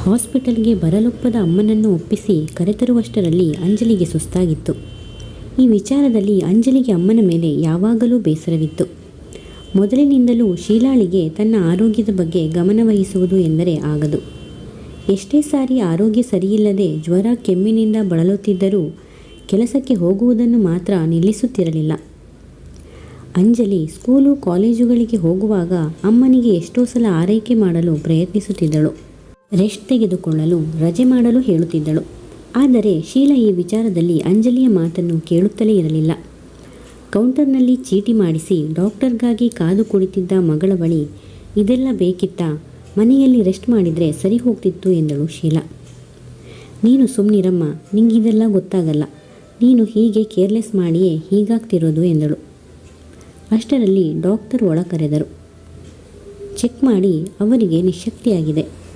ಹಾಸ್ಪಿಟಲ್ಗೆ ಬರಲೊಪ್ಪದ ಅಮ್ಮನನ್ನು ಒಪ್ಪಿಸಿ ಕರೆತರುವಷ್ಟರಲ್ಲಿ ಅಂಜಲಿಗೆ ಸುಸ್ತಾಗಿತ್ತು. ಈ ವಿಚಾರದಲ್ಲಿ ಅಂಜಲಿಗೆ ಅಮ್ಮನ ಮೇಲೆ ಯಾವಾಗಲೂ ಬೇಸರವಿತ್ತು. ಮೊದಲಿನಿಂದಲೂ ಶೀಲಾಳಿಗೆ ತನ್ನ ಆರೋಗ್ಯದ ಬಗ್ಗೆ ಗಮನವಹಿಸುವುದು ಎಂದರೆ ಆಗದು. ಎಷ್ಟೇ ಸಾರಿ ಆರೋಗ್ಯ ಸರಿಯಿಲ್ಲದೆ ಜ್ವರ ಕೆಮ್ಮಿನಿಂದ ಬಳಲುತ್ತಿದ್ದರೂ ಕೆಲಸಕ್ಕೆ ಹೋಗುವುದನ್ನು ಮಾತ್ರ ನಿಲ್ಲಿಸುತ್ತಿರಲಿಲ್ಲ. ಅಂಜಲಿ ಸ್ಕೂಲು ಕಾಲೇಜುಗಳಿಗೆ ಹೋಗುವಾಗ ಅಮ್ಮನಿಗೆ ಎಷ್ಟೋ ಸಲ ಆರೈಕೆ ಮಾಡಲು ಪ್ರಯತ್ನಿಸುತ್ತಿದ್ದಳು. ರೆಸ್ಟ್ ತೆಗೆದುಕೊಳ್ಳಲು, ರಜೆ ಮಾಡಲು ಹೇಳುತ್ತಿದ್ದಳು. ಆದರೆ ಶೀಲಾ ಈ ವಿಚಾರದಲ್ಲಿ ಅಂಜಲಿಯ ಮಾತನ್ನು ಕೇಳುತ್ತಲೇ ಇರಲಿಲ್ಲ. ಕೌಂಟರ್ನಲ್ಲಿ ಚೀಟಿ ಮಾಡಿಸಿ ಡಾಕ್ಟರ್ಗಾಗಿ ಕಾದು ಕುಳಿತಿದ್ದ ಮಗಳ ಬಳಿ ಇದೆಲ್ಲ ಬೇಕಿತ್ತಾ, ಮನೆಯಲ್ಲಿ ರೆಸ್ಟ್ ಮಾಡಿದರೆ ಸರಿ ಹೋಗ್ತಿತ್ತು ಎಂದಳು ಶೀಲಾ. ನೀನು ಸುಮ್ಮನಿರಮ್ಮ, ನಿಂಗಿದೆಲ್ಲ ಗೊತ್ತಾಗಲ್ಲ, ನೀನು ಹೀಗೆ ಕೇರ್ಲೆಸ್ ಮಾಡಿಯೇ ಹೀಗಾಗ್ತಿರೋದು ಎಂದಳು. ಅಷ್ಟರಲ್ಲಿ ಡಾಕ್ಟರ್ ಒಳ ಕರೆದರು. ಚೆಕ್ ಮಾಡಿ ಅವರಿಗೆ ನಿಶ್ಶಕ್ತಿಯಾಗಿದೆ.